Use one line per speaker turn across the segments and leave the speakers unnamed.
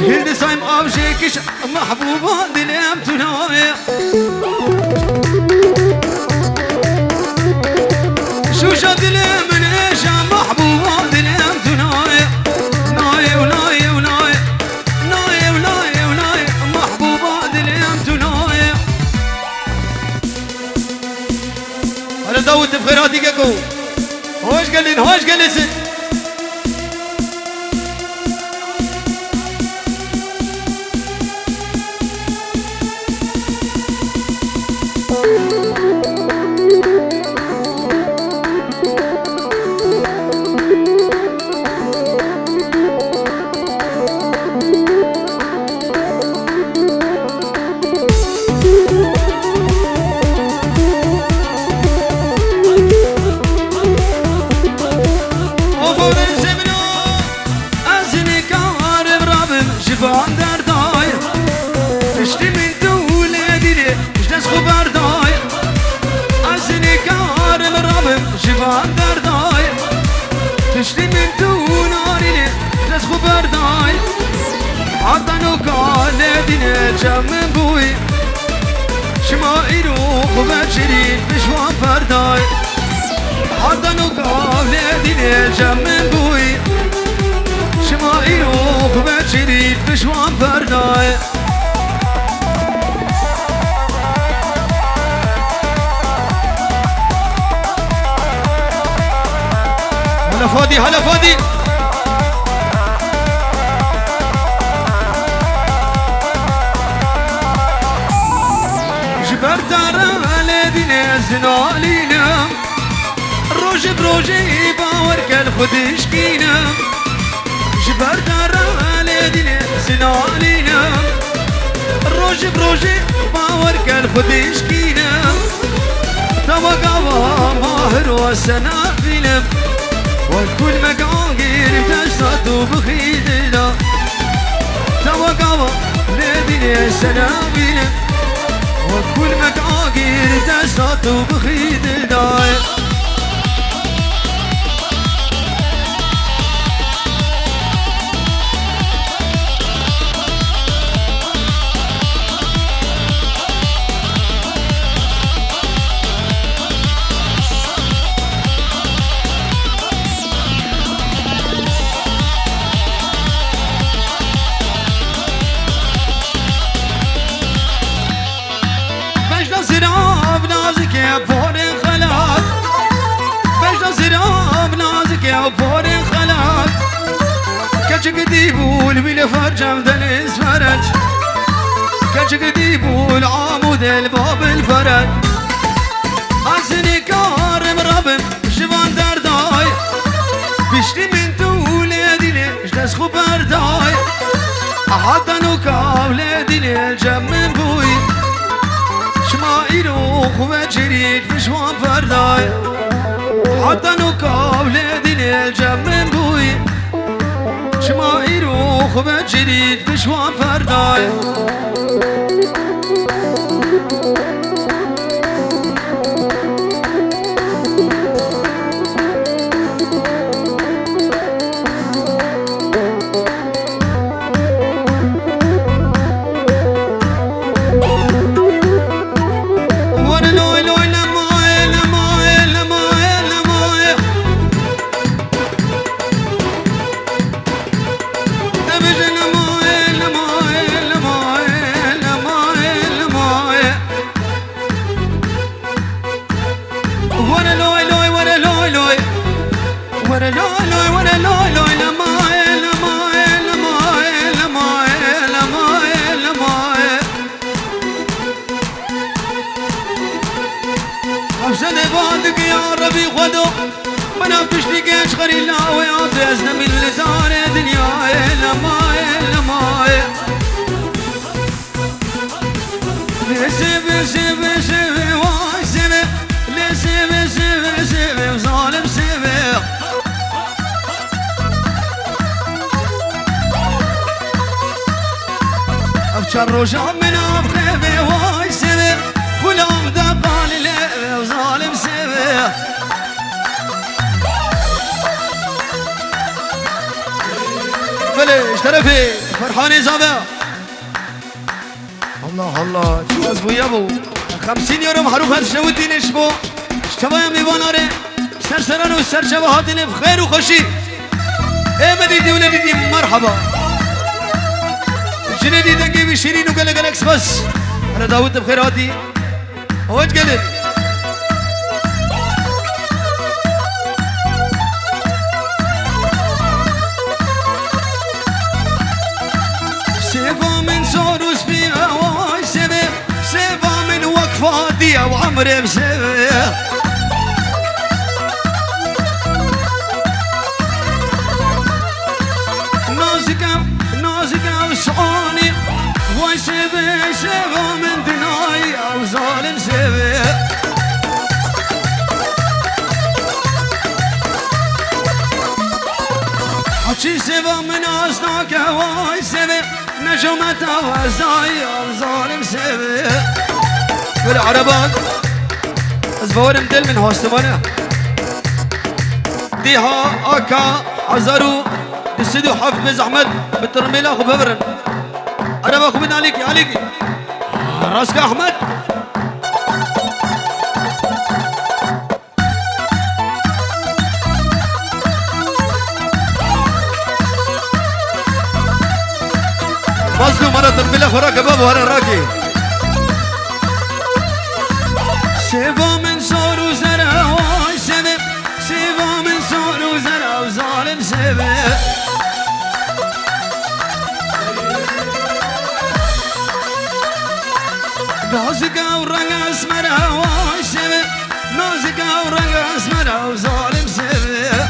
هند سايم أوجيكش محبوبة دليم تنايا شو شاد لي من إيش محبوبة دليم تنايا ناي وناي وناي ناي وناي وناي محبوبة دليم تنايا أنا داود بخيراتي كاكو هوش قالين هوش قالسن شفان درداي تشتي من دولي دي مش ناس خبرداي عزني كارم رابم شفان درداي تشتي من دولي دي مش ناس خبرداي عطانو كالي دي جم من بوي شما إيروخ وبشرين بشوان فرداي عطانو كالي دي جم من بوي شما إيروخ وبشرين بشوان فرداي هلا فادي هلا فادي جبرت على دين زنالينا روج بروجي باورك الخدش كينا جبرت على دين زنالينا روج بروجي باورك الخدش كينا توقع ماهر وسنا فيلم والكل مقاقير تشتو بخيدنا توقع لدين سنابيل وكل مقاقير تشتو بخيدنا بورين خلاك باش زراب نازك يا بورين خلاك كاتشك ديبول بلا فرجم دنس فرج كاتشك ديبول عمود الباب الفرج عزني كارم ربم شبان درداي بشتي من تولادي ليش تسخو برداي حتى نوكا ولادي للجم من بوي شما إيروخ وبشريك بشوان فرداي حتى نوكا ولادي للجم من بوي شما إيروخ وبشريك بشوان فرداي أفسد بعدك يا ربي خدو بنا بتشتكيش خري الله ويعطي چند روشا من ابخیبه وای سبه غلام دا قالله و ظالم سبه بلش طرفي فرحاني زابا الله الله جواز بو يابو 50 يورو محروف هاد شو الدين شبو اشتبايا ميباناري سرسران و سرشبه هاتين بخير وخوشي ايه مديدي ولديدي مرحبا جندي دنگي بشيرين وقلق الاكس بس انا داود بخير هاتي وش قلت سيفا من سوروس في هواي سبب سيفا من وقفة دي وعمري بسبب نازكة وسعوني واي سبب سيفا من دناي او ظالم سبب حكي سيفا من أصناك واي سبب نجمة وزاي ظالم سبب بالعربات أزبور مدل من هاستمانة ديها أكا عزارو السيدو حافظ أحمد بالترميلة أخو ببرن أنا أخو من عليكي عليكي راسك أحمد مظلوم أنا ترميلة خراك بابا وأنا راكي سيفا من صار وزرع واي سبب سيفا من صار وزرع وظالم سبب نازكة ورنگ اسمر واي سبب نازكة ورنگ اسمر وظالم سبب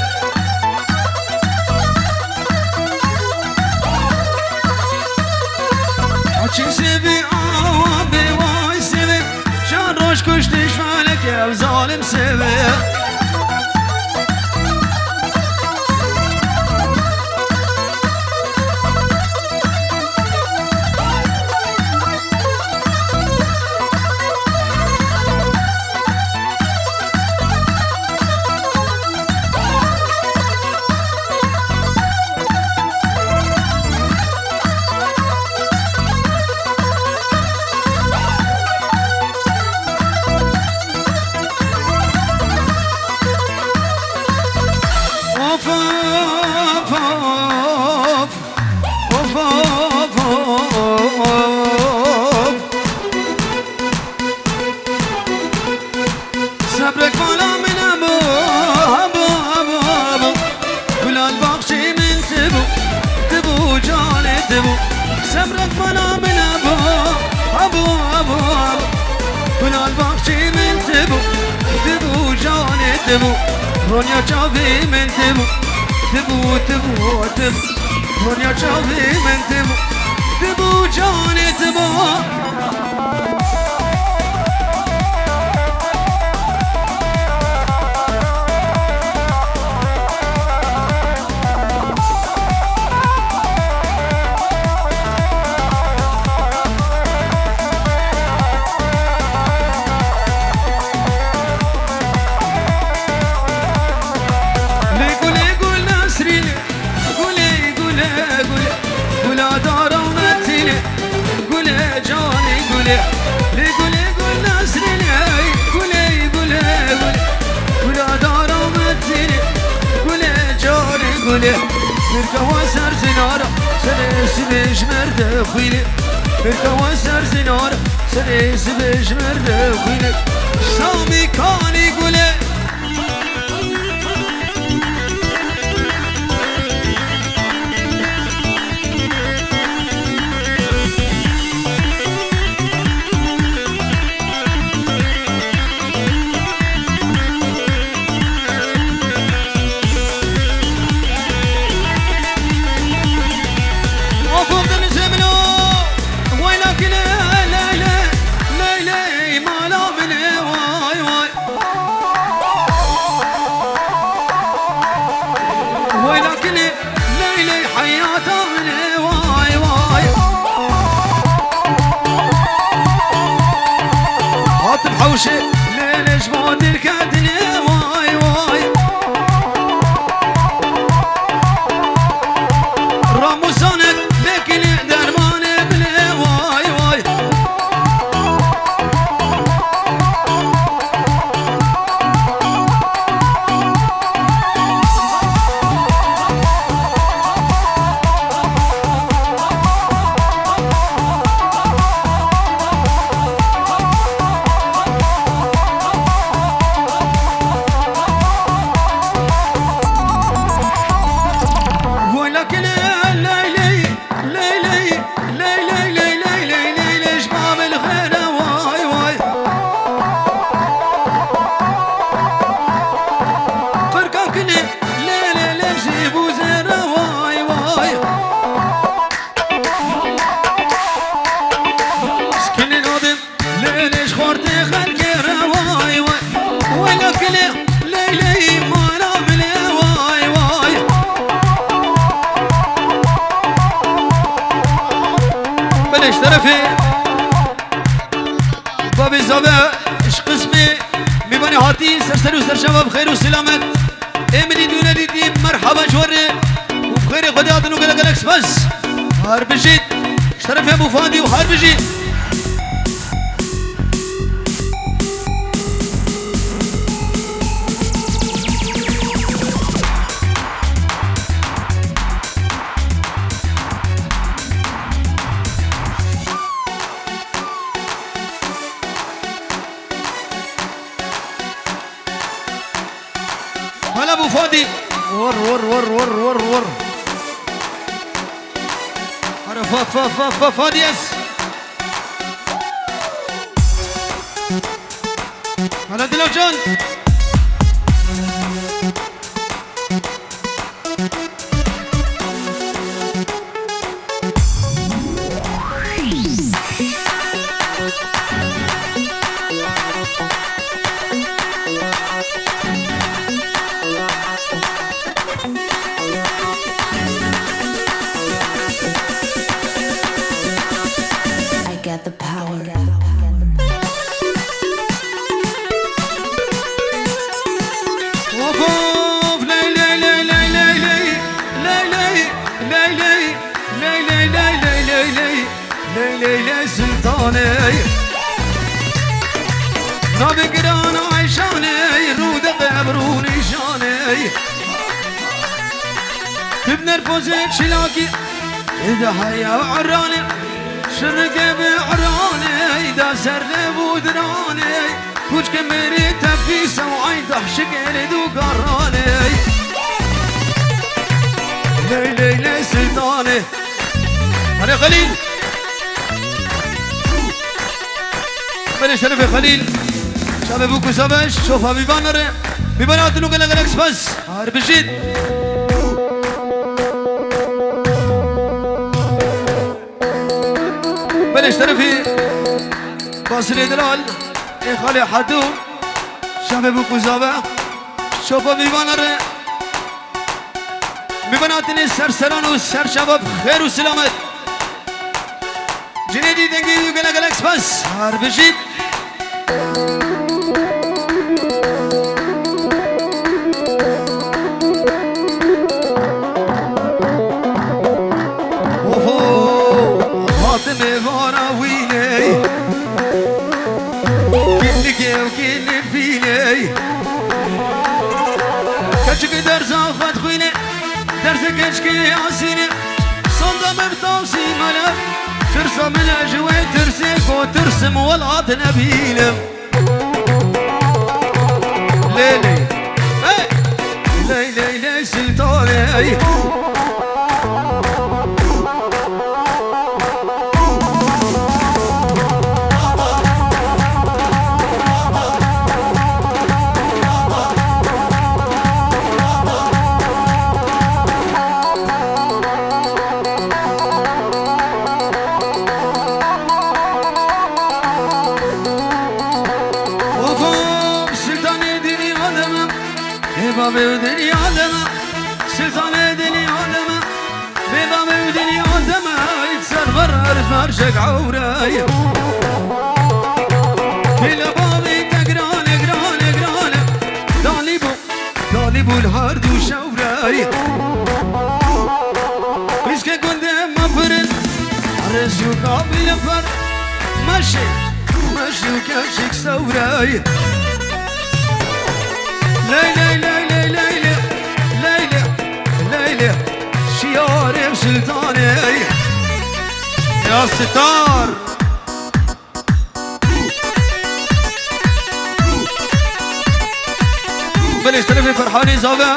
حكي سبي آوابي واي سبب شان روش كشتش فالك يا ظالم سبب صبرك مالا من ابو ابو ابو ابو بلال بخشي من تبو تبو جاني تبو صبرك مالا من ابو ابو ابو ابو بلال بخشي من تبو تبو جاني تبو رونيا شافي من تبو تبو تبو تبو رونيا شافي من تبو تبو جاني تبو مركوا سر زنارة سريس بيش مرد خيلي مركوا سر زنارة سريس بيش مرد خيلي سامي كاني قولي وشي ليلش بعد الكدني واي واي راموسانك لكن درماني بلي واي واي طرفي بابي زابا اش قسمي ميباني هاتي سرسر وسر شباب بخير وسلامت امني دون ديدي مرحبا جوري وبخير خدات انو قلق لكس بس هار بجيت اشترف يا ابو فادي وهار بجيت هلا ابو فادي ور ور ور ور ور ور هلا فاديس هلا دلوجان
The power.
وقوف لي لي لي لي لي لي لي لي لي لي لي لي لي لي لي لي لي سلطاني نبي قران عيشاني رود قبروني شاني تبنى الفوزيك شلاكي إذا هيا عراني شرق بعراني دا سرلي بودراني كوش كميري تبيسة وعين تحشق يلدو قراني لي لي لي سلطاني هلا خليل بني شرف خليل شاب ابوك وسابش شوفها بيبانر بيبانات انو قلق لكس بس هار بجيد بني شرفي باصلي دلال اي خالي حدو شاب ابوك وسابش شوفها بيبانر بيباناتني سرسران وسر شباب خير وسلامت جنيدي دنگي قلق لكس بس هار بجيد كشك درس أخذ خويني درس كشك ياسيني صندم بطوسي ملف ترسم الأجوي ترسيك وترسم ولعت نبيلم ليلي ليلي ليلي سلطاني بودني عدمة سلطانة دني عدمة بيضا بودني عدمة يتسر برر فرشك عوراي كل بابي سوري بيسكي كنت مفرد رزو قابل فر ماشي ماشي وكاشك سوري ليلى ليلى ليلى ليلى ليلى شياري بسلطاني يا ستار بلش طرفي فرحاني زابا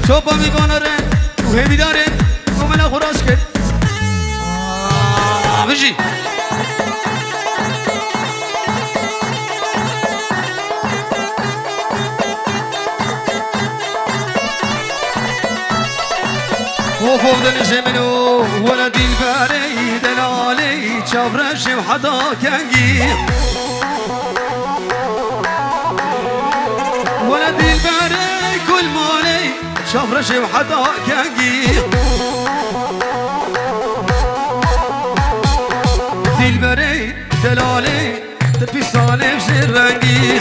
اشتوبا ميبانرن وهي بدارن ومنا خراس كد بجي وفوق دنسي منو ولدي الباري دلالي شافرش وحدا كنجي ولدي الباري كل مالي شافرش وحدا كنجي دي الباري دلالي تدفي صاني بسر رنجي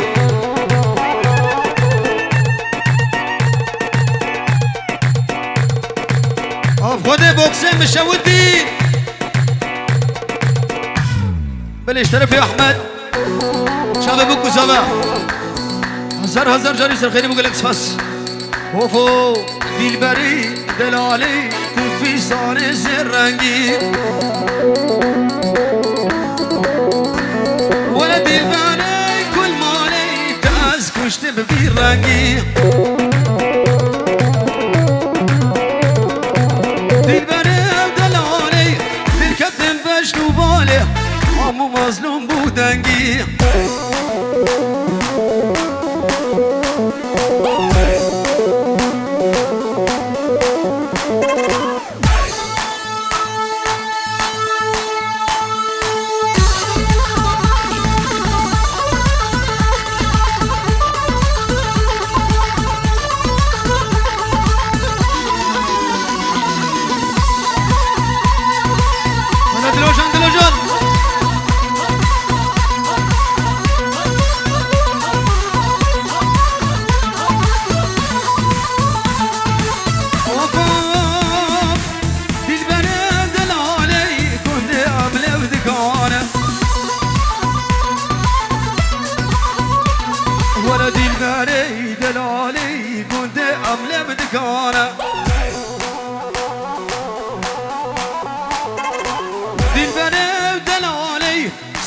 خده بوكسين مشودي بلش طرف يا احمد شباب بوكو سبا هزار جاري سر خيري بقولك سفاس وفو دلبري دلالي في صاني زر رنجي ولا دلبري كل مالي كاس كشت ببير رنجي عمو مظلوم بودنگی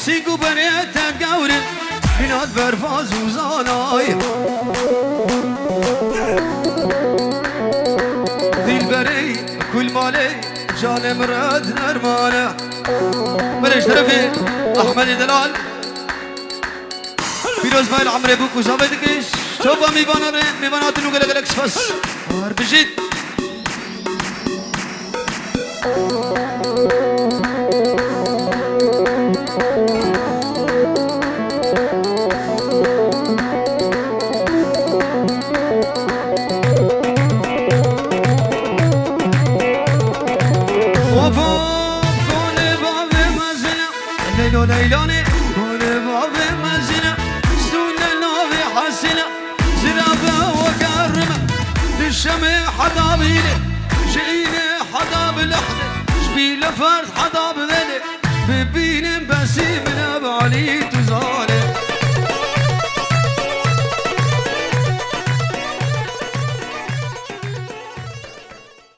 سيقو بريت قوري بنات برفاز وزاناي ديل بري كل مالي جان مراد نرمانه بريش طرفي احمد دلال فيروز مايل عمري بوكو زابدكش شوفا ميبانات نوغل قلق سفاس بجد ليلاني كون باب مزنا ستونا نوفي حسنا زرابة وكرمة بالشمع حدا بيلي جيني حدا بالحدة شبيل فرد حدا